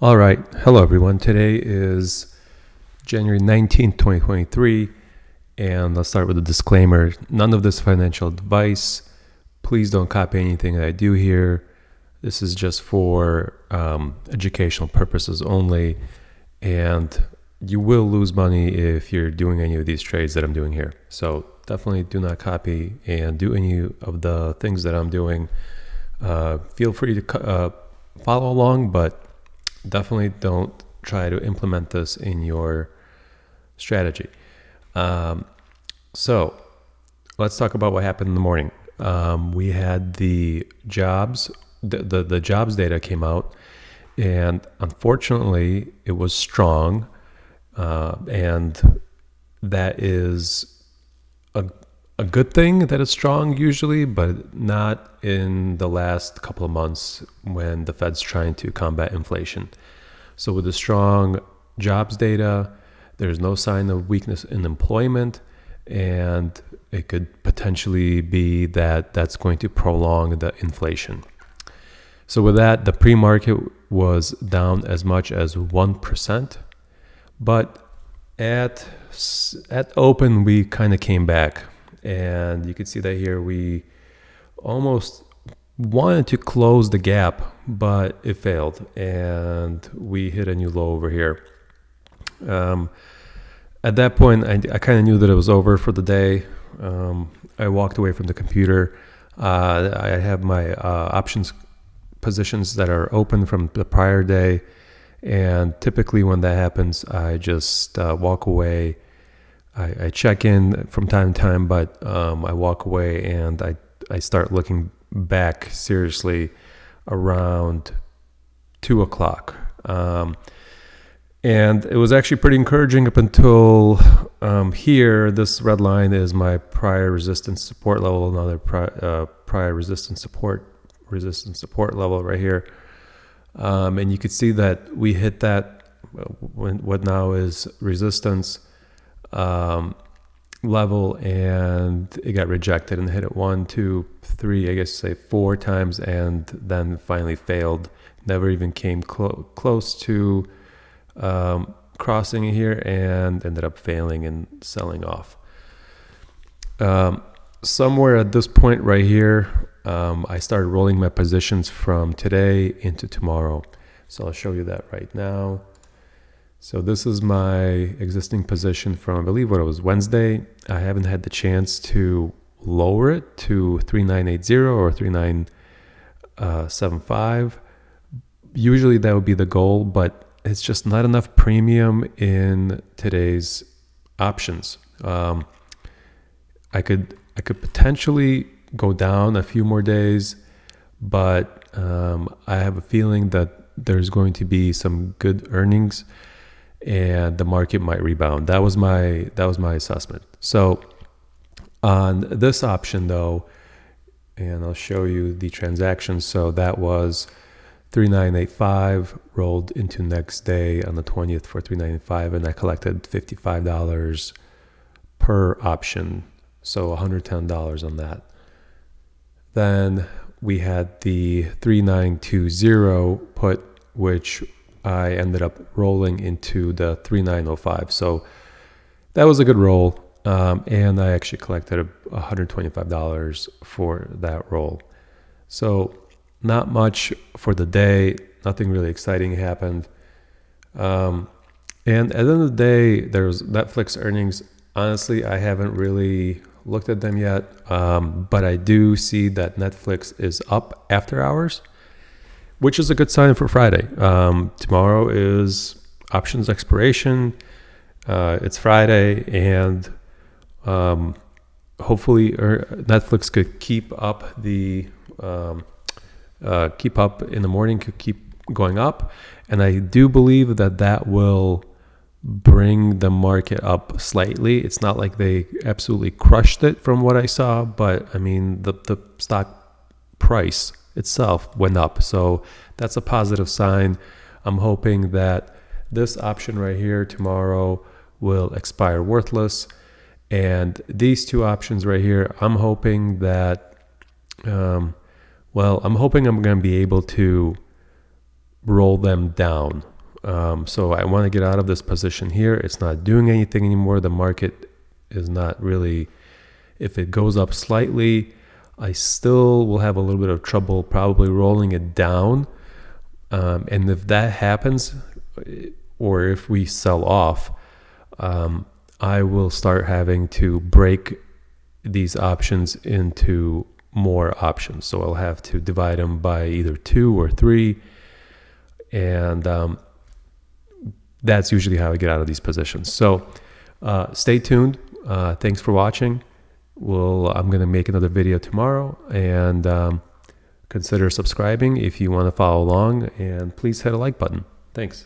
All right. Hello, everyone. Today is January 19th, 2023. And let's start with a disclaimer. None of this financial advice. Please don't copy anything that I do here. This is just for educational purposes only. And you will lose money if you're doing any of these trades that I'm doing here. So definitely do not copy and do any of the things that I'm doing. Feel free to follow along, but definitely don't try to implement this in your strategy. So let's talk about what happened in the morning. We had the jobs, the jobs data came out, and unfortunately it was strong, and that is a good thing that it's strong usually, but not in the last couple of months when the Fed's trying to combat inflation. So with the strong jobs data, there's no sign of weakness in employment, and it could potentially be that that's going to prolong the inflation. So with that, the pre-market was down as much as 1%, but at open, we kind of came back. And you can see that here we almost wanted to close the gap, but it failed, and we hit a new low over here. At that point, I kind of knew that it was over for the day. I walked away from the computer. I have my options positions that are open from the prior day, and typically when that happens, I just walk away. I check in from time to time, but I walk away and I start looking back seriously around 2 o'clock. And it was actually pretty encouraging up until here. This red line is my prior resistance support level, another prior resistance support level right here. And you could see that we hit that, what now is resistance level, and it got rejected and hit it 1, 2, 3, I guess say 4 times, and then finally failed. Never even came close to crossing here, and ended up failing and selling off. Somewhere at this point right here, I started rolling my positions from today into tomorrow. So I'll show you that right now. So this is my existing position from, I believe, what it was, Wednesday. I haven't had the chance to lower it to 3980 or 3975. Usually that would be the goal, but it's just not enough premium in today's options. I could potentially go down a few more days, but I have a feeling that there's going to be some good earnings, and the market might rebound. That was my assessment. So on this option though, and I'll show you the transactions. So that was 3985 rolled into next day on the 20th for 3985, and I collected $55 per option, so $110 on that. Then we had the 3920 put, which I ended up rolling into the 3905. So that was a good roll. And I actually collected $125 for that roll. So not much for the day. Nothing really exciting happened. And at the end of the day, there's Netflix earnings. Honestly, I haven't really looked at them yet. But I do see that Netflix is up after hours, which is a good sign for Friday. Tomorrow is options expiration. It's Friday, and hopefully Netflix could keep up in the morning, could keep going up. And I do believe that will bring the market up slightly. It's not like they absolutely crushed it from what I saw, but I mean, the stock price itself went up. So that's a positive sign. I'm hoping that this option right here tomorrow will expire worthless. And these two options right here, I'm hoping that, I'm hoping I'm going to be able to roll them down. So I want to get out of this position here. It's not doing anything anymore. The market is not really, if it goes up slightly, I still will have a little bit of trouble probably rolling it down. And if that happens, or if we sell off, I will start having to break these options into more options. So I'll have to divide them by either 2 or 3. And that's usually how I get out of these positions. So stay tuned. Thanks for watching. I'm going to make another video tomorrow, and consider subscribing if you want to follow along, and please hit a like button. Thanks.